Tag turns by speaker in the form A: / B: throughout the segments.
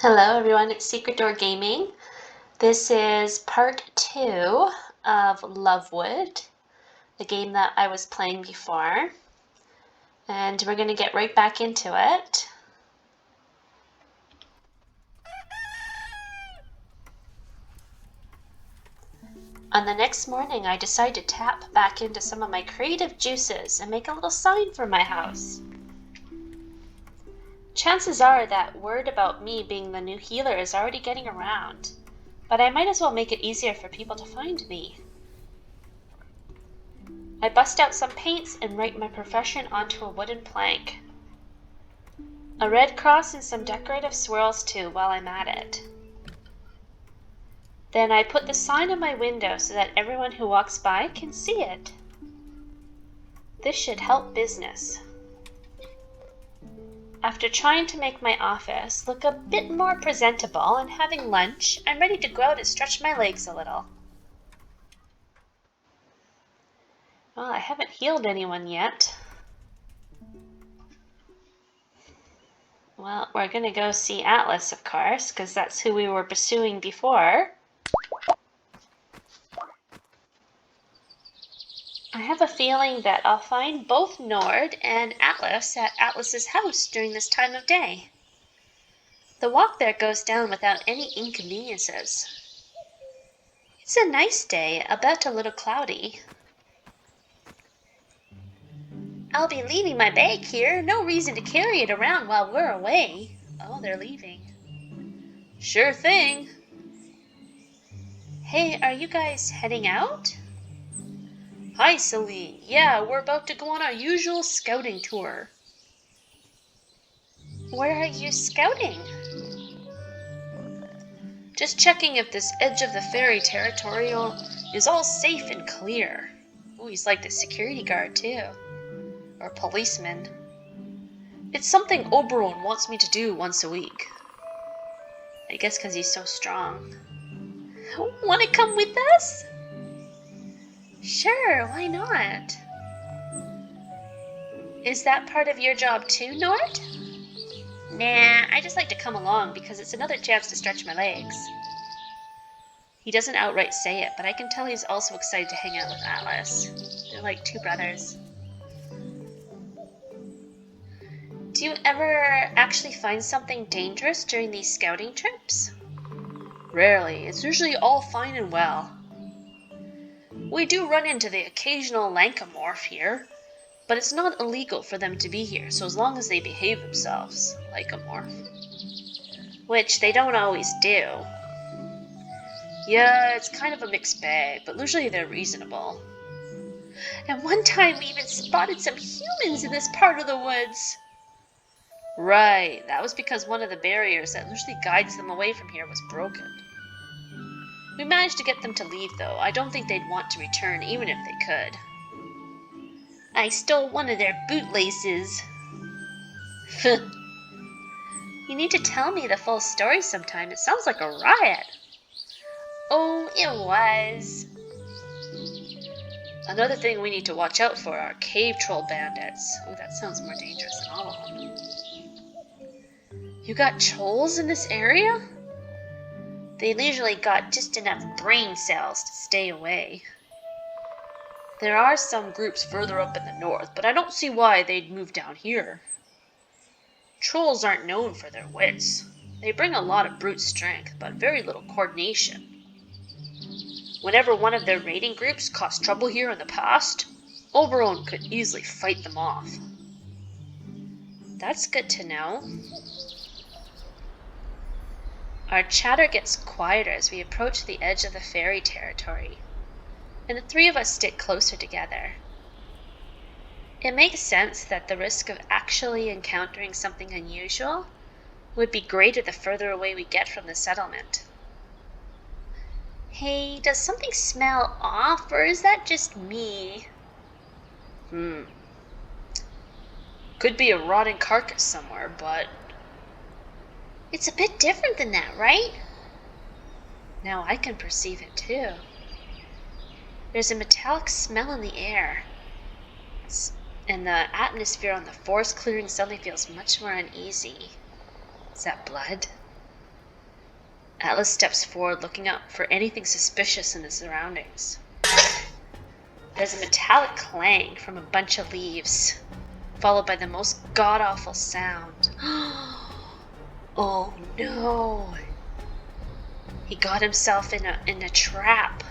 A: Hello everyone, it's SecretDoorGaming. This is part 2 of Lovewood, the game that I was playing before. And we're going to get right back into it. On the next morning, I decide to tap back into some of my creative juices and make a little sign for my house. Chances are that word about me being the new healer is already getting around, but I might as well make it easier for people to find me. I bust out some paints and write my profession onto a wooden plank. A red cross and some decorative swirls too while I'm at it. Then I put the sign on my window so that everyone who walks by can see it. This should help business. After trying to make my office look a bit more presentable and having lunch, I'm ready to go out and stretch my legs a little. Well, I haven't healed anyone yet. Well, we're going to go see Atlas, of course, because that's who we were pursuing before. I have a feeling that I'll find both Nord and Atlas at Atlas's house during this time of day. The walk there goes down without any inconveniences. It's a nice day, albeit a little cloudy. I'll be leaving my bag here. No reason to carry it around while we're away. Oh, they're leaving. Sure thing. Hey, are you guys heading out? Hi, Celine. Yeah, we're about to go on our usual scouting tour. Where are you scouting? Just checking if this edge of the Furry territorial is all safe and clear. Oh, he's like the security guard too. Or policeman. It's something Oberon wants me to do once a week. I guess because he's so strong. Want to come with us? Sure, why not? Is that part of your job too, Nord? Nah, I just like to come along because it's another chance to stretch my legs. He doesn't outright say it, but I can tell he's also excited to hang out with Atlas. They're like two brothers. Do you ever actually find something dangerous during these scouting trips? Rarely. It's usually all fine and well. We do run into the occasional Lankamorph here, but it's not illegal for them to be here, so as long as they behave themselves, Lankamorph. Which they don't always do. Yeah, it's kind of a mixed bag, but usually they're reasonable. And one time we even spotted some humans in this part of the woods. Right, that was because one of the barriers that usually guides them away from here was broken. We managed to get them to leave, though. I don't think they'd want to return, even if they could. I stole one of their bootlaces. You need to tell me the full story sometime. It sounds like a riot. Oh, it was. Another thing we need to watch out for are cave troll bandits. Oh, that sounds more dangerous than all of them. You got trolls in this area? They usually got just enough brain cells to stay away. There are some groups further up in the north, but I don't see why they'd move down here. Trolls aren't known for their wits. They bring a lot of brute strength, but very little coordination. Whenever one of their raiding groups caused trouble here in the past, Oberon could easily fight them off. That's good to know. Our chatter gets quieter as we approach the edge of the fairy territory, and the three of us stick closer together. It makes sense that the risk of actually encountering something unusual would be greater the further away we get from the settlement. Hey, does something smell off, or is that just me? Could be a rotting carcass somewhere, but... It's a bit different than that, right? Now I can perceive it too. There's a metallic smell in the air, and the atmosphere on the forest clearing suddenly feels much more uneasy. Is that blood? Atlas steps forward, looking out for anything suspicious in the surroundings. There's a metallic clang from a bunch of leaves, followed by the most god-awful sound. Oh no! He got himself in a trap.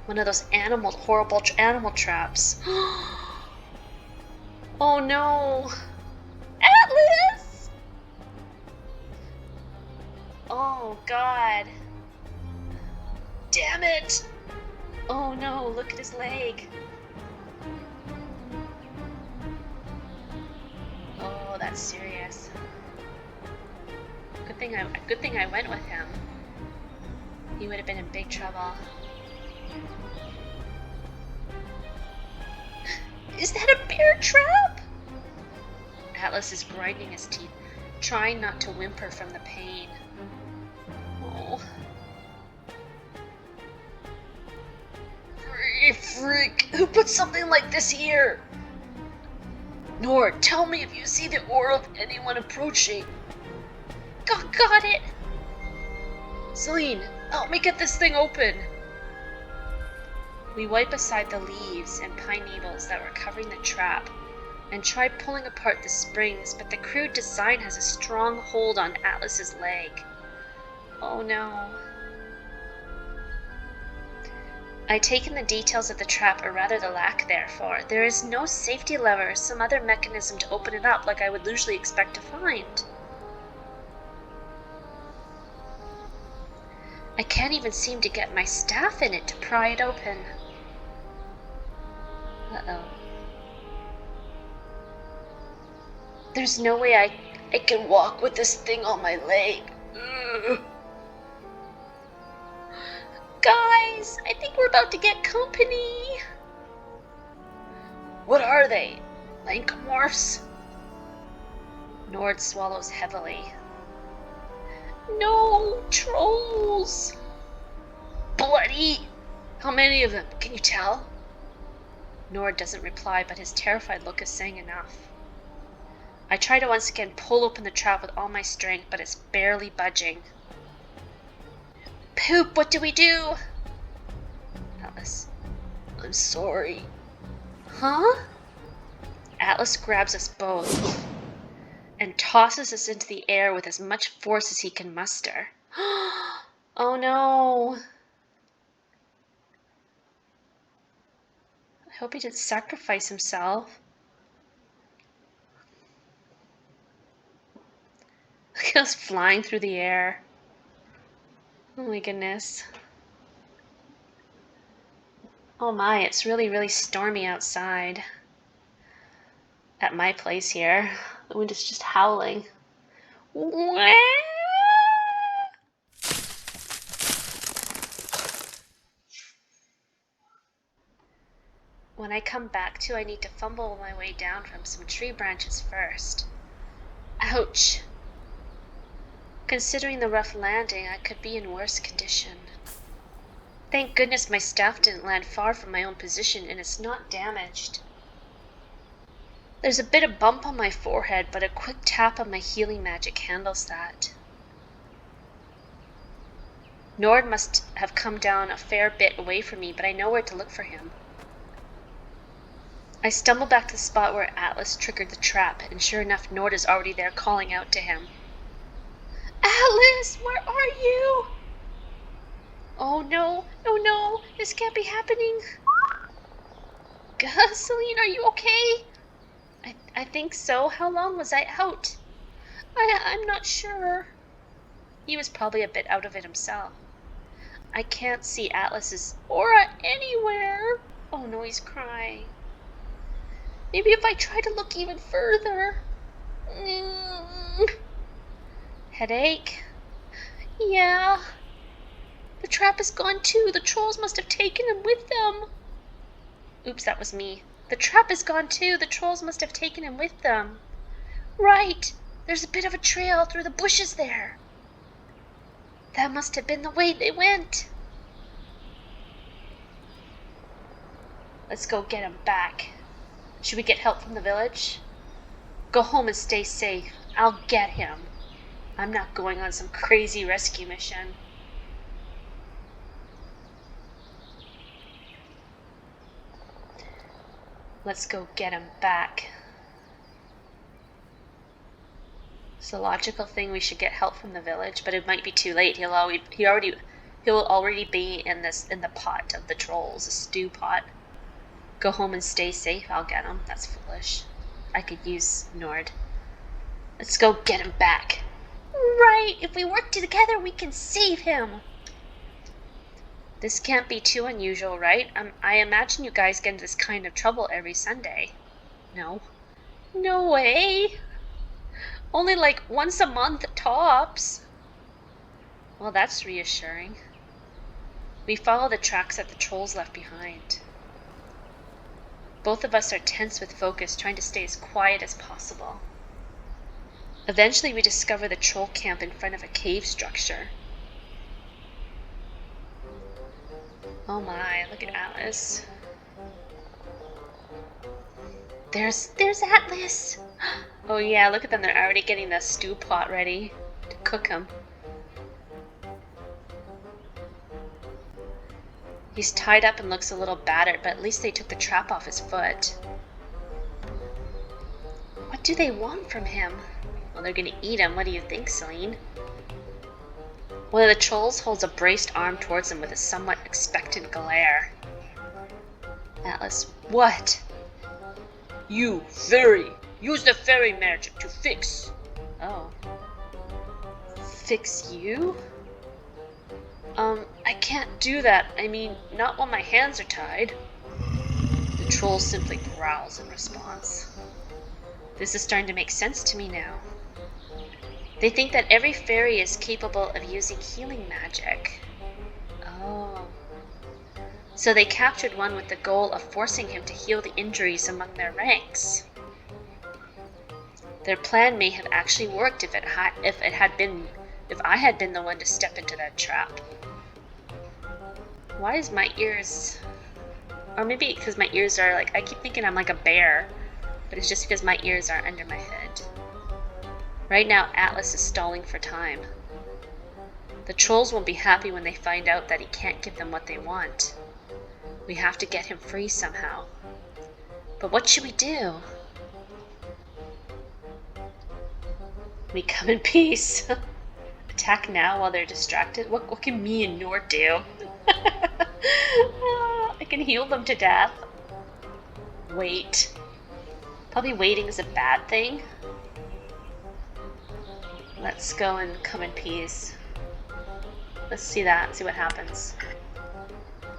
A: One of those horrible animal traps. Oh no! Atlas! Oh god. Damn it! Oh no, look at his leg. Oh, that's serious. Good thing I went with him. He would have been in big trouble. Is that a bear trap? Atlas is grinding his teeth, trying not to whimper from the pain. Oh. Freak! Who put something like this here? Nord, tell me if you see the aura of anyone approaching. Got it! Celine, help me get this thing open. We wipe aside the leaves and pine needles that were covering the trap and try pulling apart the springs, but the crude design has a strong hold on Atlas's leg. Oh no. I take in the details of the trap, or rather the lack therefor. There is no safety lever or some other mechanism to open it up like I would usually expect to find. I can't even seem to get my staff in it to pry it open. Uh-oh. There's no way I can walk with this thing on my leg. Ugh. Guys, I think we're about to get company. What are they? Lankomorphs? Nord swallows heavily. No, trolls! Bloody! How many of them? Can you tell? Nord doesn't reply, but his terrified look is saying enough. I try to once again pull open the trap with all my strength, but it's barely budging. Poop, what do we do? Atlas. I'm sorry. Huh? Atlas grabs us both and tosses us into the air with as much force as he can muster. Oh no. I hope he didn't sacrifice himself. Look at us flying through the air. Oh my goodness. Oh my, it's really, really stormy outside. At my place here. The wind is just howling. When I come back to, I need to fumble my way down from some tree branches first. Ouch! Considering the rough landing, I could be in worse condition. Thank goodness my staff didn't land far from my own position and it's not damaged. There's a bit of bump on my forehead, but a quick tap of my healing magic handles that. Nord must have come down a fair bit away from me, but I know where to look for him. I stumble back to the spot where Atlas triggered the trap, and sure enough, Nord is already there calling out to him. Atlas, where are you? Oh no, no, this can't be happening. Celine, are you okay? I think so. How long was I out? I'm not sure. He was probably a bit out of it himself. I can't see Atlas's aura anywhere. Oh no, he's crying. Maybe if I try to look even further. Headache? Yeah. The trap is gone too. The trolls must have taken him with them. Oops, that was me. The trap is gone too. The trolls must have taken him with them. Right. There's a bit of a trail through the bushes there. That must have been the way they went. Let's go get him back. Should we get help from the village? Go home and stay safe. I'll get him. I'm not going on some crazy rescue mission. Let's go get him back. It's the logical thing. We should get help from the village, but it might be too late. He'll already be in the pot of the trolls, a stew pot. Go home and stay safe. I'll get him. That's foolish. I could use Nord. Let's go get him back. Right. If we work together, we can save him. This can't be too unusual, right? I imagine you guys get into this kind of trouble every Sunday. No. No way. Only like once a month tops. Well, that's reassuring. We follow the tracks that the trolls left behind. Both of us are tense with focus, trying to stay as quiet as possible. Eventually, we discover the troll camp in front of a cave structure. Oh my, look at Atlas. There's Atlas! Oh yeah, look at them, they're already getting the stew pot ready to cook him. He's tied up and looks a little battered, but at least they took the trap off his foot. What do they want from him? Well, they're gonna eat him. What do you think, Celine? One of the trolls holds a braced arm towards him with a somewhat expectant glare. Atlas, what? You, Furry! Use the fairy magic to fix! Oh. Fix you? I can't do that. I mean, not while my hands are tied. The troll simply growls in response. This is starting to make sense to me now. They think that every fairy is capable of using healing magic. Oh. So they captured one with the goal of forcing him to heal the injuries among their ranks. Their plan may have actually worked if I had been the one to step into that trap. Why is my ears... Or maybe because my ears are like... I keep thinking I'm like a bear, but it's just because my ears are under my head. Right now, Atlas is stalling for time. The trolls won't be happy when they find out that he can't give them what they want. We have to get him free somehow. But what should we do? We come in peace. Attack now while they're distracted? What can me and Nord do? I can heal them to death. Wait. Probably waiting is a bad thing. Let's go and come in peace. Let's see that, see what happens.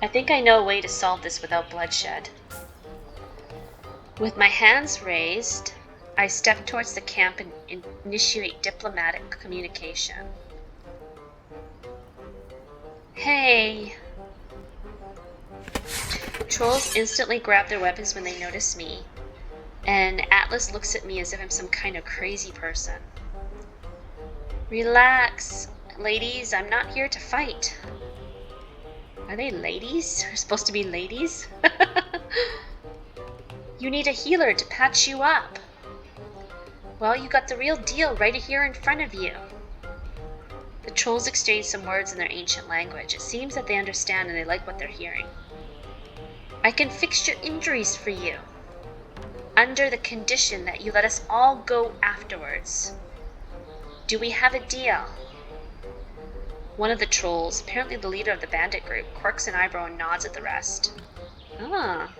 A: I think I know a way to solve this without bloodshed. With my hands raised, I step towards the camp and initiate diplomatic communication. Hey! Trolls instantly grab their weapons when they notice me, and Atlas looks at me as if I'm some kind of crazy person. Relax, ladies, I'm not here to fight. Are they ladies? They're supposed to be ladies? You need a healer to patch you up. Well, you got the real deal right here in front of you. The trolls exchange some words in their ancient language. It seems that they understand and they like what they're hearing. I can fix your injuries for you, under the condition that you let us all go afterwards. Do we have a deal? One of the trolls, apparently the leader of the bandit group, quirks an eyebrow and nods at the rest. Ah.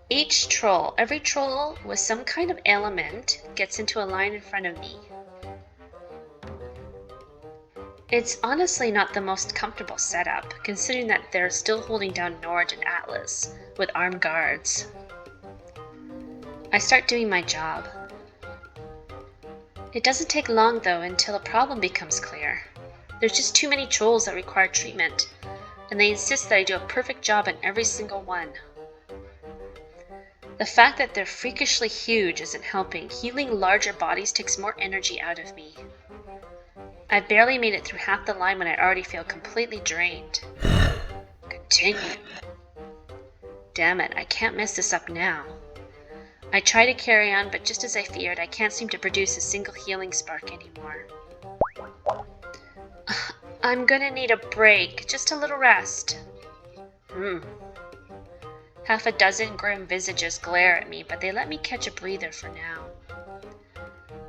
A: Every troll with some kind of ailment gets into a line in front of me. It's honestly not the most comfortable setup, considering that they're still holding down Nord and Atlas with armed guards. I start doing my job. It doesn't take long though until a problem becomes clear. There's just too many trolls that require treatment, and they insist that I do a perfect job on every single one. The fact that they're freakishly huge isn't helping. Healing larger bodies takes more energy out of me. I barely made it through half the line when I already feel completely drained. Continue. Damn it, I can't mess this up now. I try to carry on, but just as I feared, I can't seem to produce a single healing spark anymore. I'm gonna need a break, just a little rest. Half a dozen grim visages glare at me, but they let me catch a breather for now.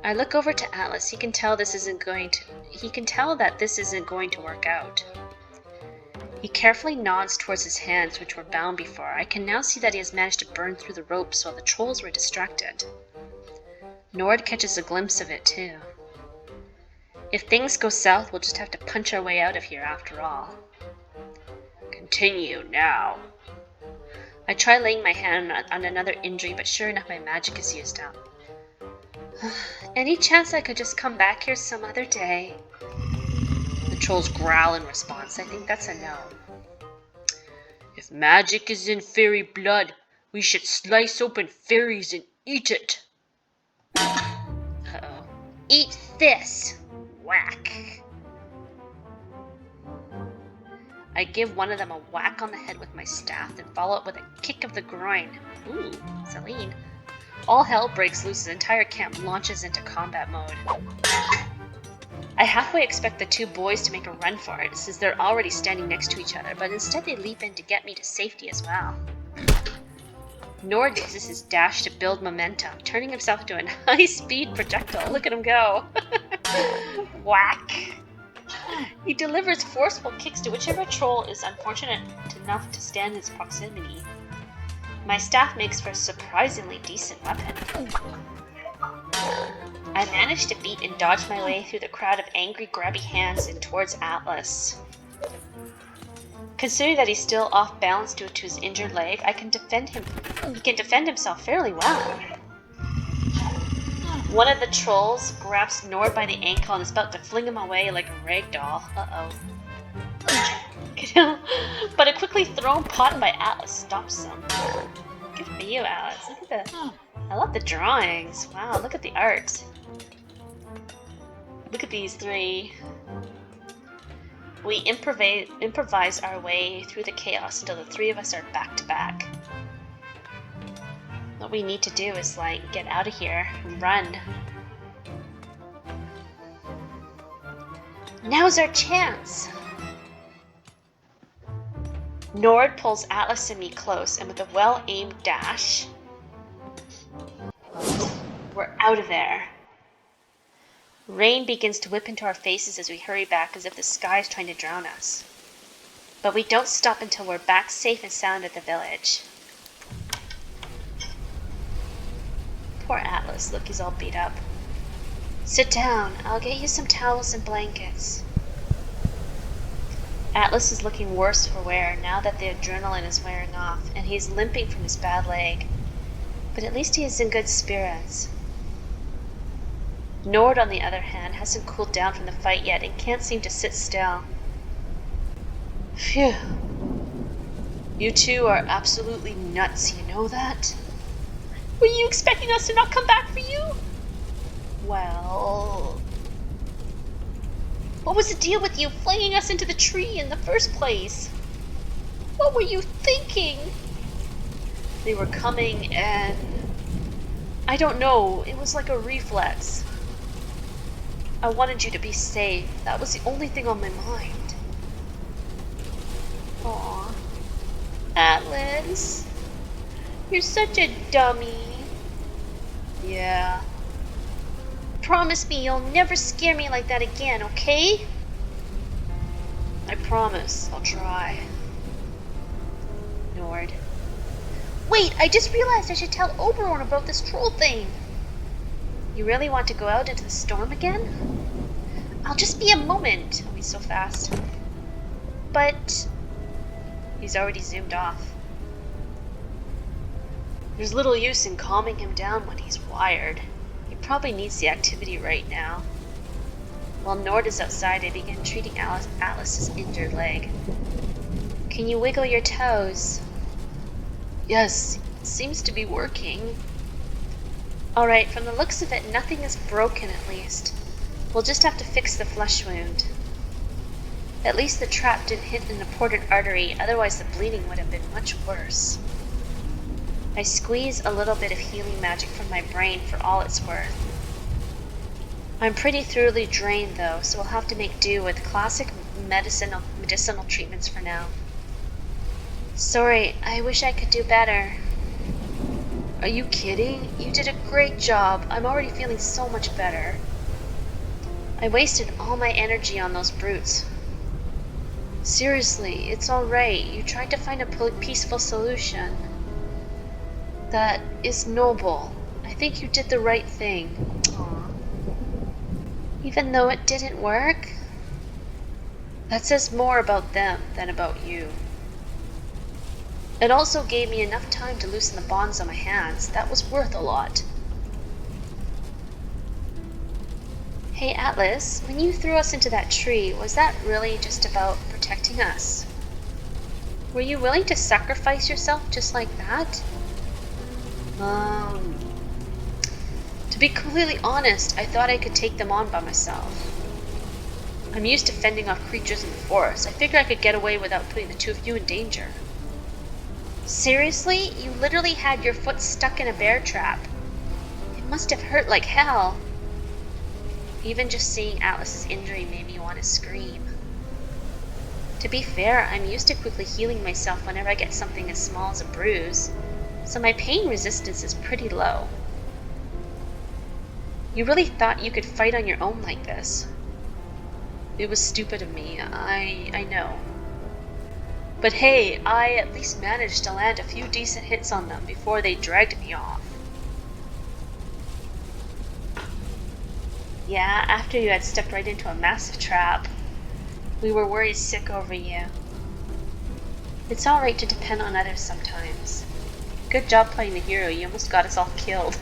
A: I look over to Atlas. He can tell that this isn't going to work out. He carefully nods towards his hands, which were bound before. I can now see that he has managed to burn through the ropes while the trolls were distracted. Nord catches a glimpse of it too. If things go south, we'll just have to punch our way out of here after all. Continue now. I try laying my hand on another injury, but sure enough my magic is used up. Any chance I could just come back here some other day? The trolls growl in response. I think that's a no. If magic is in fairy blood, we should slice open fairies and eat it. Uh-oh. Eat this! Whack! I give one of them a whack on the head with my staff, then follow it with a kick of the groin. Ooh, Celine. All hell breaks loose as the entire camp launches into combat mode. I halfway expect the two boys to make a run for it, since they're already standing next to each other, but instead they leap in to get me to safety as well. Nord uses his dash to build momentum, turning himself into a high-speed projectile. Look at him go! Whack! He delivers forceful kicks to whichever troll is unfortunate enough to stand in his proximity. My staff makes for a surprisingly decent weapon. I managed to beat and dodge my way through the crowd of angry, grabby hands and towards Atlas. Considering that he's still off balance due to his injured leg, he can defend himself fairly well. One of the trolls grabs Nord by the ankle and is about to fling him away like a rag doll. Uh-oh. But a quickly thrown pot by Atlas stops him. Good for you, Atlas. Look at I love the drawings. Wow, look at the art. Look at these three. We improvise our way through the chaos until the three of us are back to back. What we need to do is, get out of here and run. Now's our chance! Nord pulls Atlas and me close, and with a well-aimed dash, we're out of there. Rain begins to whip into our faces as we hurry back as if the sky is trying to drown us. But we don't stop until we're back safe and sound at the village. Poor Atlas, look, he's all beat up. Sit down, I'll get you some towels and blankets. Atlas is looking worse for wear now that the adrenaline is wearing off, and he's limping from his bad leg. But at least he is in good spirits. Nord, on the other hand, hasn't cooled down from the fight yet and can't seem to sit still. Phew. You two are absolutely nuts, you know that? Were you expecting us to not come back for you? Well... What was the deal with you flinging us into the tree in the first place? What were you thinking? They were coming and... I don't know, it was like a reflex. I wanted you to be safe. That was the only thing on my mind. Aw. Atlas. You're such a dummy. Yeah. Promise me you'll never scare me like that again, okay? I promise. I'll try. Nord. Wait, I just realized I should tell Oberon about this troll thing. You really want to go out into the storm again? I'll just be a moment. Oh, he's so fast. But... He's already zoomed off. There's little use in calming him down when he's wired. He probably needs the activity right now. While Nord is outside, I begin treating Atlas's injured leg. Can you wiggle your toes? Yes, it seems to be working. Alright, from the looks of it, nothing is broken at least. We'll just have to fix the flesh wound. At least the trap didn't hit an important artery, otherwise the bleeding would have been much worse. I squeeze a little bit of healing magic from my brain for all it's worth. I'm pretty thoroughly drained though, so I'll have to make do with classic medicinal treatments for now. Sorry, I wish I could do better. Are you kidding? You did a great job. I'm already feeling so much better. I wasted all my energy on those brutes. Seriously, it's alright. You tried to find a peaceful solution. That is noble. I think you did the right thing. Aww. Even though it didn't work? That says more about them than about you. It also gave me enough time to loosen the bonds on my hands. That was worth a lot. Hey Atlas, when you threw us into that tree, was that really just about protecting us? Were you willing to sacrifice yourself just like that? To be completely honest, I thought I could take them on by myself. I'm used to fending off creatures in the forest. I figured I could get away without putting the two of you in danger. Seriously? You literally had your foot stuck in a bear trap. It must have hurt like hell. Even just seeing Atlas's injury made me want to scream. To be fair, I'm used to quickly healing myself whenever I get something as small as a bruise, so my pain resistance is pretty low. You really thought you could fight on your own like this? It was stupid of me, I know. But hey, I at least managed to land a few decent hits on them before they dragged me off. Yeah, after you had stepped right into a massive trap. We were worried sick over you. It's alright to depend on others sometimes. Good job playing the hero, you almost got us all killed.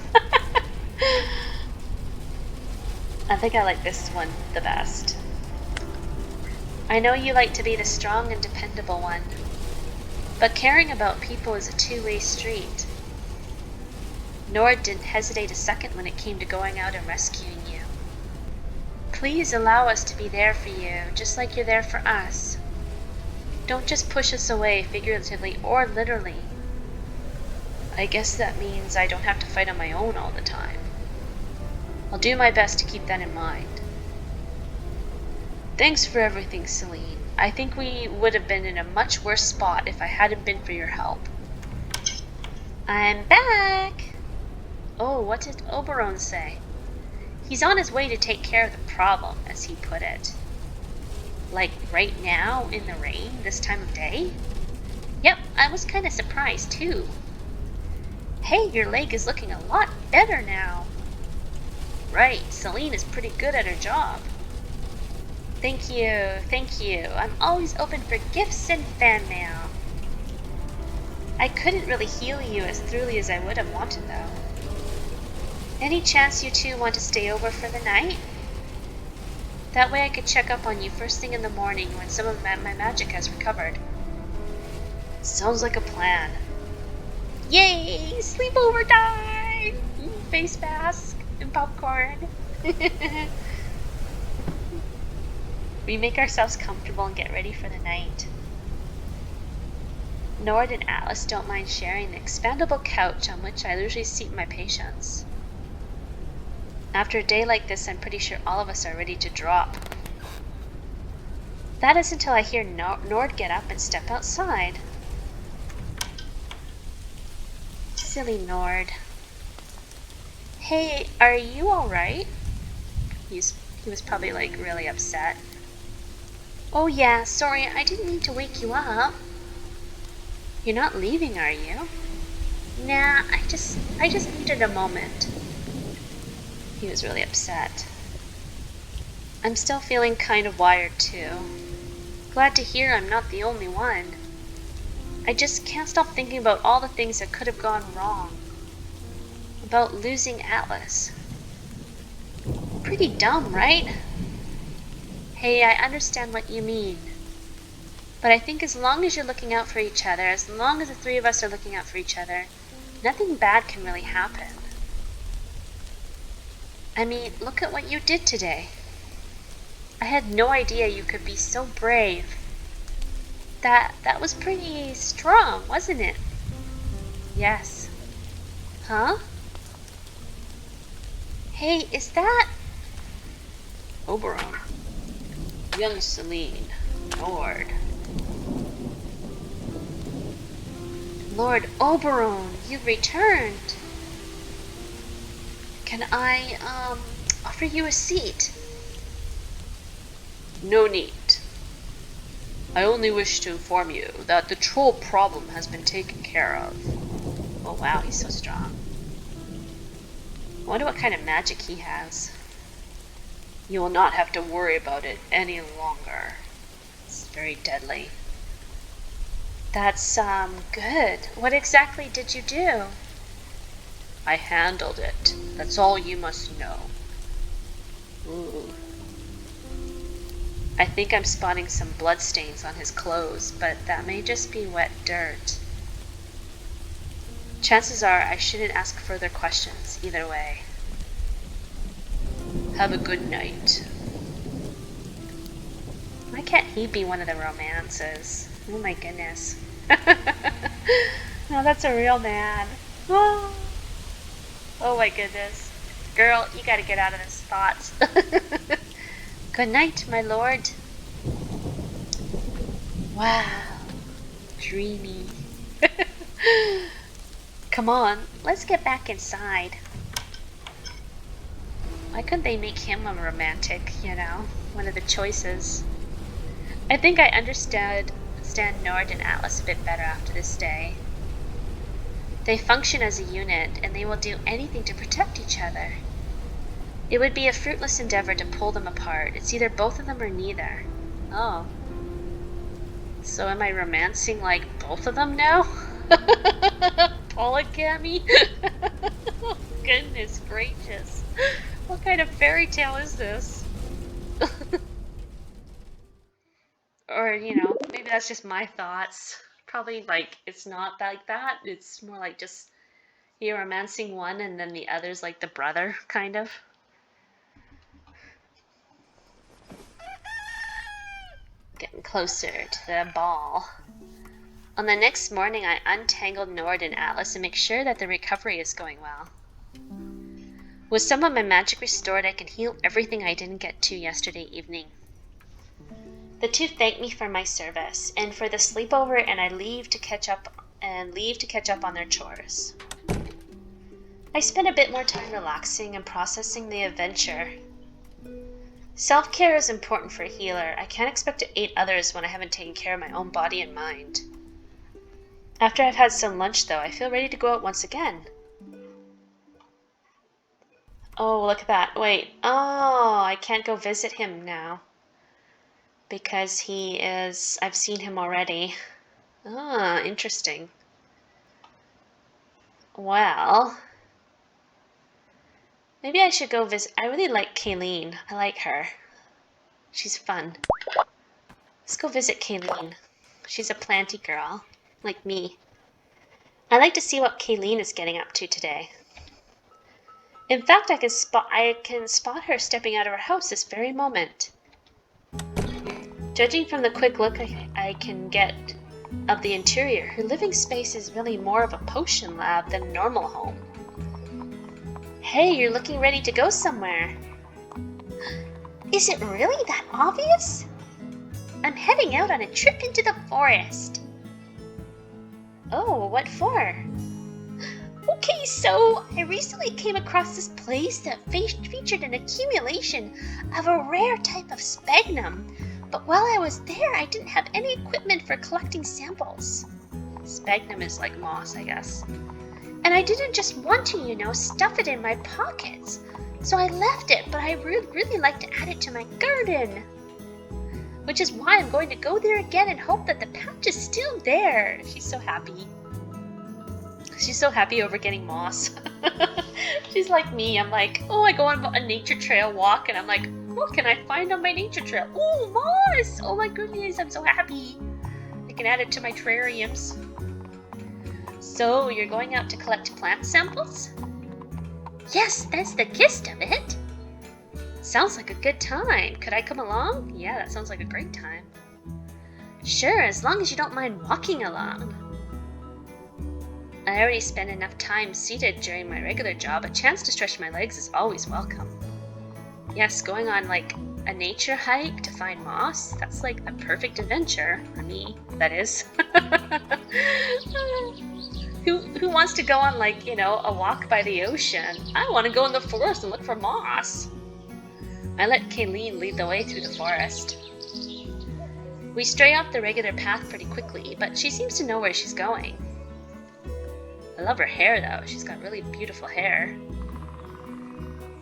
A: I think I like this one the best. I know you like to be the strong and dependable one, but caring about people is a two-way street. Nord didn't hesitate a second when it came to going out and rescuing you. Please allow us to be there for you, just like you're there for us. Don't just push us away figuratively or literally. I guess that means I don't have to fight on my own all the time. I'll do my best to keep that in mind. Thanks for everything, Celine. I think we would have been in a much worse spot if I hadn't been for your help. I'm back! Oh, what did Oberon say? He's on his way to take care of the problem, as he put it. Like right now, in the rain, this time of day? Yep, I was kind of surprised too. Hey, your leg is looking a lot better now. Right, Celine is pretty good at her job. Thank you, thank you. I'm always open for gifts and fan mail. I couldn't really heal you as thoroughly as I would have wanted though. Any chance you two want to stay over for the night? That way I could check up on you first thing in the morning when some of my magic has recovered. Sounds like a plan. Yay! Sleepover time! Face mask and popcorn. We make ourselves comfortable and get ready for the night. Nord and Atlas don't mind sharing the expandable couch on which I usually seat my patients. After a day like this, I'm pretty sure all of us are ready to drop. That is until I hear Nord get up and step outside. Silly Nord. Hey, are you alright? He was probably like really upset. Oh yeah, sorry, I didn't mean to wake you up. You're not leaving, are you? Nah, I just needed a moment. He was really upset. I'm still feeling kind of wired too. Glad to hear I'm not the only one. I just can't stop thinking about all the things that could have gone wrong. About losing Atlas. Pretty dumb, right? Hey, I understand what you mean. But I think as long as you're looking out for each other, as long as the three of us are looking out for each other, nothing bad can really happen. I mean, look at what you did today. I had no idea you could be so brave. That was pretty strong, wasn't it? Yes, Huh? Hey, is that... Oberon. Young Celine. Lord. Lord Oberon, you've returned. Can I, offer you a seat? No need. I only wish to inform you that the troll problem has been taken care of. Oh wow, he's so strong. I wonder what kind of magic he has. You will not have to worry about it any longer. It's very deadly. That's, good. What exactly did you do? I handled it. That's all you must know. Ooh. I think I'm spotting some bloodstains on his clothes, but that may just be wet dirt. Chances are I shouldn't ask further questions either way. Have a good night. Why can't he be one of the romances? Oh my goodness. No, that's a real man. Oh my goodness. Girl, you gotta get out of this thought. Good night, my lord. Wow. Dreamy. Come on, let's get back inside. Why couldn't they make him a romantic, you know? One of the choices. I think I understand Nord and Atlas a bit better after this day. They function as a unit, and they will do anything to protect each other. It would be a fruitless endeavor to pull them apart. It's either both of them or neither. Oh. So am I romancing, like, both of them now? Polygamy? Oh, goodness gracious. What kind of fairy tale is this? Or, you know, maybe that's just my thoughts. Probably, like, it's not like that. It's more like just you're romancing one and then the other's like the brother, kind of. Getting closer to the ball. On the next morning, I untangled Nord and Atlas and make sure that the recovery is going well. With some of my magic restored, I can heal everything I didn't get to yesterday evening. The two thank me for my service and for the sleepover, and I leave to catch up on their chores. I spend a bit more time relaxing and processing the adventure. Self-care is important for a healer. I can't expect to aid others when I haven't taken care of my own body and mind. After I've had some lunch, though, I feel ready to go out once again. Oh, look at that. Wait. Oh, I can't go visit him now. Because he is... I've seen him already. Ah, interesting. Well... maybe I should go visit... I really like Kayleen. I like her. She's fun. Let's go visit Kayleen. She's a planty girl. Like me. I'd like to see what Kayleen is getting up to today. In fact, I can spot her stepping out of her house this very moment. Judging from the quick look I can get of the interior, her living space is really more of a potion lab than a normal home. Hey, you're looking ready to go somewhere. Is it really that obvious? I'm heading out on a trip into the forest. Oh, what for? Okay, so I recently came across this place that featured an accumulation of a rare type of sphagnum, but while I was there, I didn't have any equipment for collecting samples. Sphagnum is like moss, I guess. And I didn't just want to, you know, stuff it in my pockets. So I left it, but I really like to add it to my garden. Which is why I'm going to go there again and hope that the patch is still there. She's so happy. She's so happy over getting moss. She's like me. I'm like, oh, I go on a nature trail walk and I'm like, what can I find on my nature trail? Oh, moss! Oh my goodness, I'm so happy. I can add it to my terrariums. So, you're going out to collect plant samples? Yes, that's the gist of it. Sounds like a good time. Could I come along? Yeah, that sounds like a great time. Sure, as long as you don't mind walking along. I already spend enough time seated during my regular job. A chance to stretch my legs is always welcome. Yes, going on like a nature hike to find moss, that's like the perfect adventure for me, that is. Who wants to go on like, a walk by the ocean? I want to go in the forest and look for moss. I let Kayleen lead the way through the forest. We stray off the regular path pretty quickly, but she seems to know where she's going. I love her hair though, she's got really beautiful hair.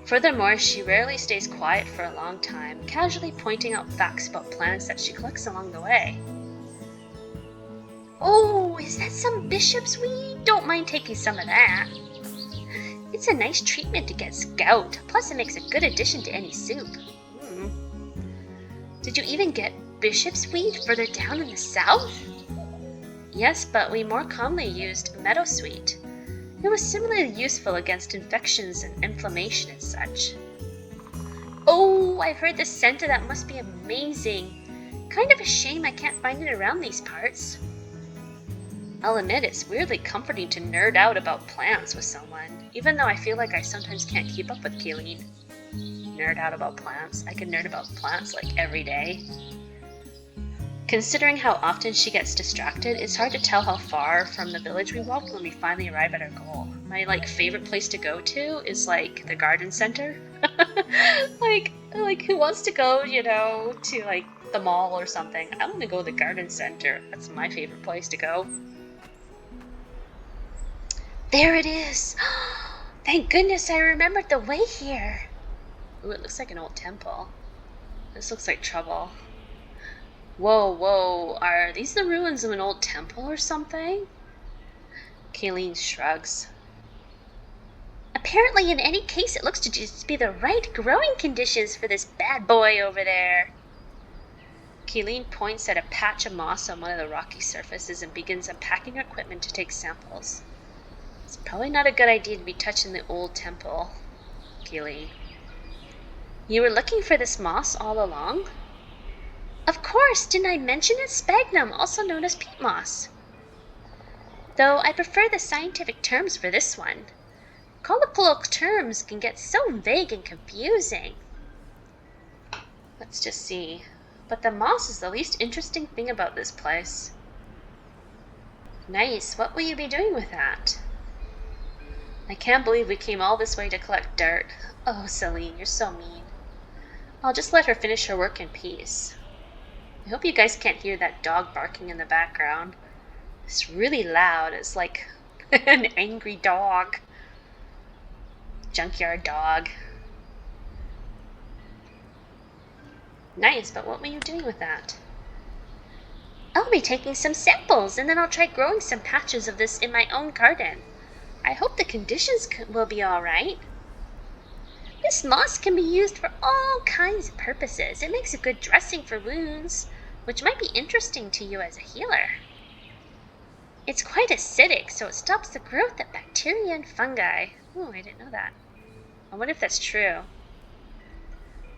A: Furthermore, she rarely stays quiet for a long time, casually pointing out facts about plants that she collects along the way. Oh, is that some bishop's weed? Don't mind taking some of that. It's a nice treatment against gout, plus it makes a good addition to any soup. Did you even get bishop's weed further down in the south? Yes, but we more commonly used meadowsweet. It was similarly useful against infections and inflammation and such. Oh, I've heard the scent of that must be amazing. Kind of a shame I can't find it around these parts. I'll admit it's weirdly comforting to nerd out about plants with someone, even though I feel like I sometimes can't keep up with Kayleen. Nerd out about plants? I could nerd about plants like every day. Considering how often she gets distracted, it's hard to tell how far from the village we walked when we finally arrive at our goal. My favorite place to go to is the garden center. like who wants to go, to the mall or something? I want to go to the garden center. That's my favorite place to go. There it is! Thank goodness I remembered the way here. Ooh, it looks like an old temple. This looks like trouble. Whoa, are these the ruins of an old temple or something? Kayleen shrugs. Apparently, in any case, it looks to just be the right growing conditions for this bad boy over there. Kayleen points at a patch of moss on one of the rocky surfaces and begins unpacking her equipment to take samples. It's probably not a good idea to be touching the old temple, Kayleen. You were looking for this moss all along? Of course, didn't I mention it? Sphagnum, also known as peat moss. Though I prefer the scientific terms for this one. Colloquial terms can get so vague and confusing. Let's just see. But the moss is the least interesting thing about this place. Nice, what will you be doing with that? I can't believe we came all this way to collect dirt. Oh, Celine, you're so mean. I'll just let her finish her work in peace. I hope you guys can't hear that dog barking in the background. It's really loud. It's like an angry dog. Junkyard dog. Nice, but what were you doing with that? I'll be taking some samples, and then I'll try growing some patches of this in my own garden. I hope the conditions will be all right. This moss can be used for all kinds of purposes. It makes a good dressing for wounds, which might be interesting to you as a healer. It's quite acidic, so it stops the growth of bacteria and fungi. Oh, I didn't know that. I wonder if that's true.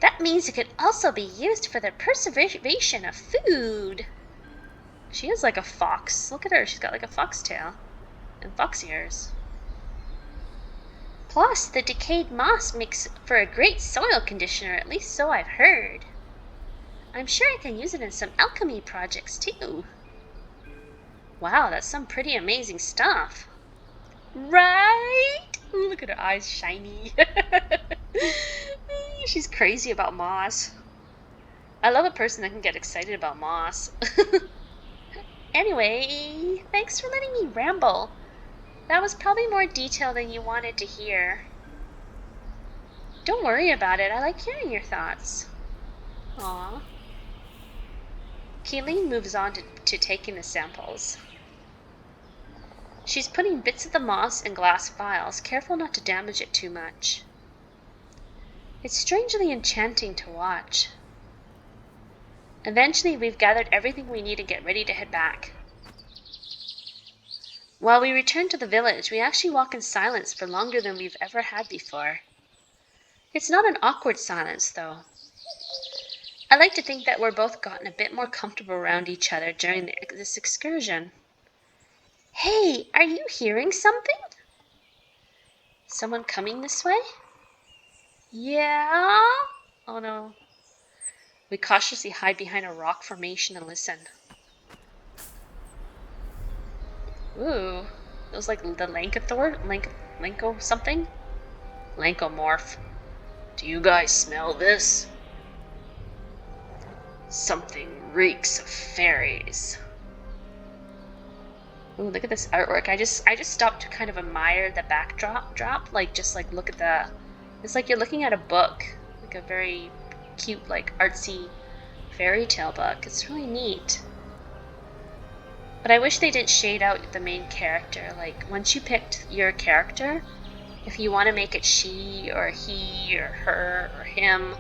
A: That means it could also be used for the preservation of food. She is like a fox. Look at her. She's got like a foxtail and fox ears. Plus, the decayed moss makes for a great soil conditioner, at least so I've heard. I'm sure I can use it in some alchemy projects too. Wow, that's some pretty amazing stuff. Right? Ooh, look at her eyes shiny. She's crazy about moss. I love a person that can get excited about moss. Anyway, thanks for letting me ramble. That was probably more detail than you wanted to hear. Don't worry about it. I like hearing your thoughts. Aww. Kayleen moves on to taking the samples. She's putting bits of the moss in glass vials, careful not to damage it too much. It's strangely enchanting to watch. Eventually, we've gathered everything we need to get ready to head back. While we return to the village, we actually walk in silence for longer than we've ever had before. It's not an awkward silence, though. I like to think that we're both gotten a bit more comfortable around each other during this excursion. Hey, are you hearing something? Someone coming this way? Yeah? Oh no. We cautiously hide behind a rock formation and listen. Ooh. It was like the Lanko something? Lankomorph. Do you guys smell this? Something reeks of fairies. Ooh, look at this artwork. I just stopped to kind of admire the backdrop like look at the, it's like you're looking at a book, like a very cute, like artsy fairy tale book. It's really neat. But I wish they didn't shade out the main character. Like once you picked your character, if you want to make it she or he or her or him,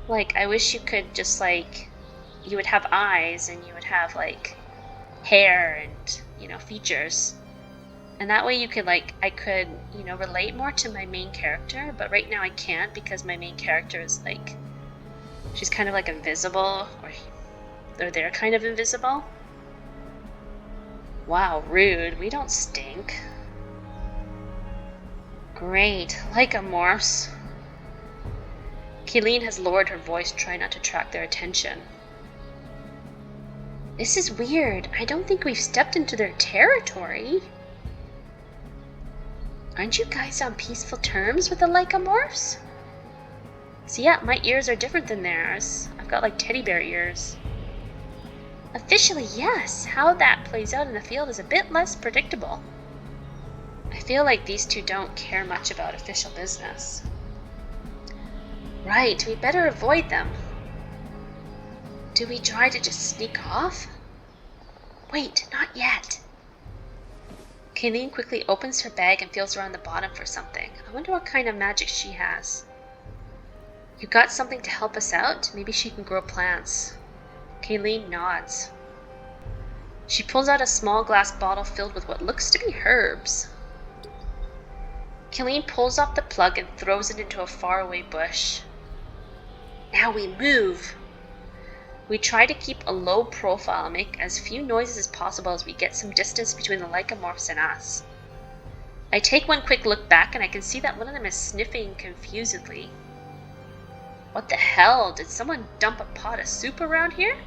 A: like I wish you could just like, you would have eyes and you would have like hair and, you know, features. And that way you could like, I could, you know, relate more to my main character, but right now I can't because my main character is like, she's kind of like invisible, or they're kind of invisible. Wow, rude. We don't stink. Great. Lycomorphs. Kayleen has lowered her voice, trying not to attract their attention. This is weird. I don't think we've stepped into their territory. Aren't you guys on peaceful terms with the Lycomorphs? So yeah, my ears are different than theirs. I've got like teddy bear ears. Officially, yes. How that plays out in the field is a bit less predictable. I feel like these two don't care much about official business. Right, we better avoid them. Do we try to just sneak off? Wait, not yet. Kayleen quickly opens her bag and feels around the bottom for something. I wonder what kind of magic she has. You got something to help us out? Maybe she can grow plants. Kayleen nods. She pulls out a small glass bottle filled with what looks to be herbs. Kayleen pulls off the plug and throws it into a faraway bush. Now we move. We try to keep a low profile and make as few noises as possible as we get some distance between the Lycomorphs and us. I take one quick look back and I can see that one of them is sniffing confusedly. What the hell? Did someone dump a pot of soup around here?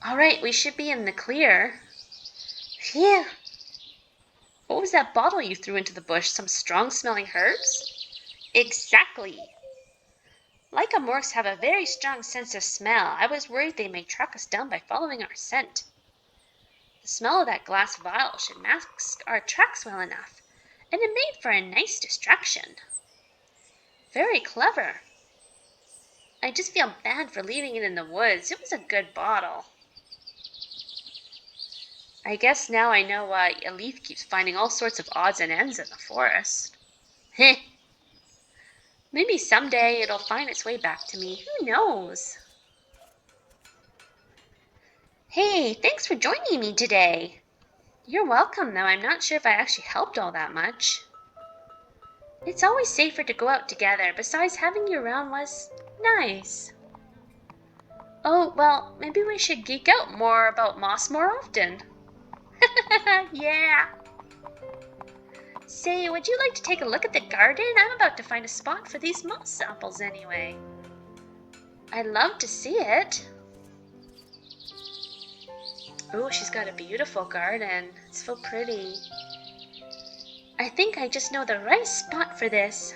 A: Alright, we should be in the clear. Phew! What was that bottle you threw into the bush? Some strong-smelling herbs? Exactly! Lycomorphs have a very strong sense of smell. I was worried they may track us down by following our scent. The smell of that glass vial should mask our tracks well enough, and it made for a nice distraction. Very clever. I just feel bad for leaving it in the woods. It was a good bottle. I guess now I know why a leaf keeps finding all sorts of odds and ends in the forest. Heh. Maybe someday it'll find its way back to me. Who knows? Hey, thanks for joining me today. You're welcome, though I'm not sure if I actually helped all that much. It's always safer to go out together. Besides, having you around was nice. Oh, well, maybe we should geek out more about moss more often. Yeah. Say, would you like to take a look at the garden? I'm about to find a spot for these moss samples anyway. I'd love to see it. Oh, she's got a beautiful garden. It's so pretty. I think I just know the right spot for this.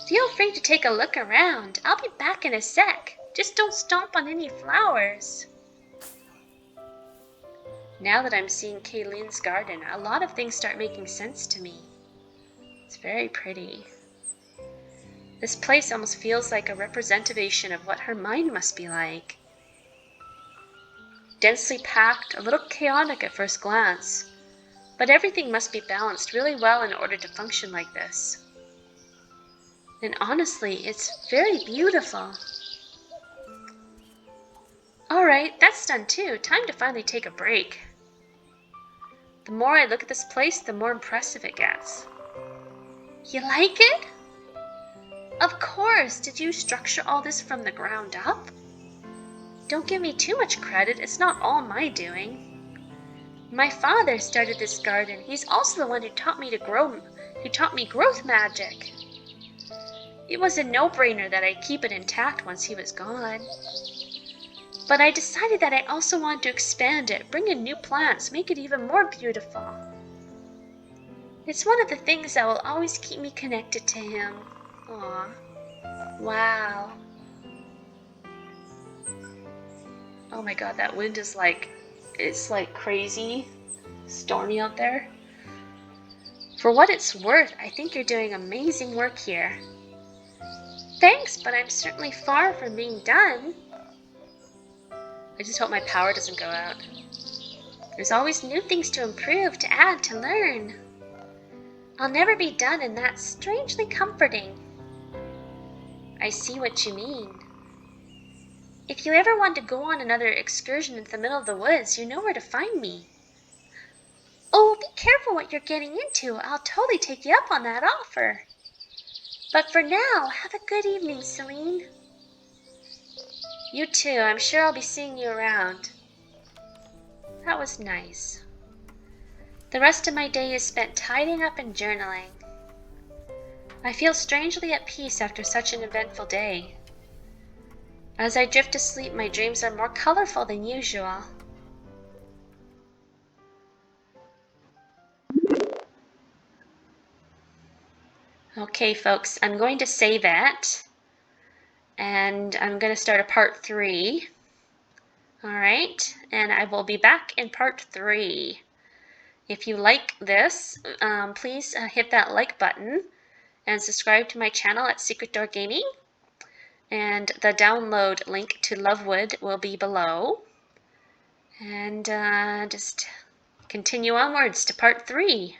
A: Feel free to take a look around. I'll be back in a sec. Just don't stomp on any flowers. Now that I'm seeing Kayleen's garden, a lot of things start making sense to me. It's very pretty. This place almost feels like a representation of what her mind must be like. Densely packed, a little chaotic at first glance, but everything must be balanced really well in order to function like this. And honestly, it's very beautiful. Alright, that's done too. Time to finally take a break. The more I look at this place, the more impressive it gets. You like it? Of course! Did you structure all this from the ground up? Don't give me too much credit, it's not all my doing. My father started this garden. He's also the one who taught me growth magic. It was a no-brainer that I'd keep it intact once he was gone. But I decided that I also wanted to expand it, bring in new plants, make it even more beautiful. It's one of the things that will always keep me connected to him. Aw. Wow. Oh my god, that wind is it's like crazy stormy out there. For what it's worth, I think you're doing amazing work here. Thanks, but I'm certainly far from being done. I just hope my power doesn't go out. There's always new things to improve, to add, to learn. I'll never be done, and that's strangely comforting. I see what you mean. If you ever want to go on another excursion into the middle of the woods, you know where to find me. Oh, be careful what you're getting into. I'll totally take you up on that offer. But for now, have a good evening, Celine. You too. I'm sure I'll be seeing you around. That was nice. The rest of my day is spent tidying up and journaling. I feel strangely at peace after such an eventful day. As I drift to sleep, my dreams are more colorful than usual. Okay, folks, I'm going to save it. And I'm going to start a part 3. Alright, and I will be back in part 3. If you like this, please hit that like button and subscribe to my channel at SecretDoorGaming. And the download link to Lovewood will be below. And just continue onwards to part 3.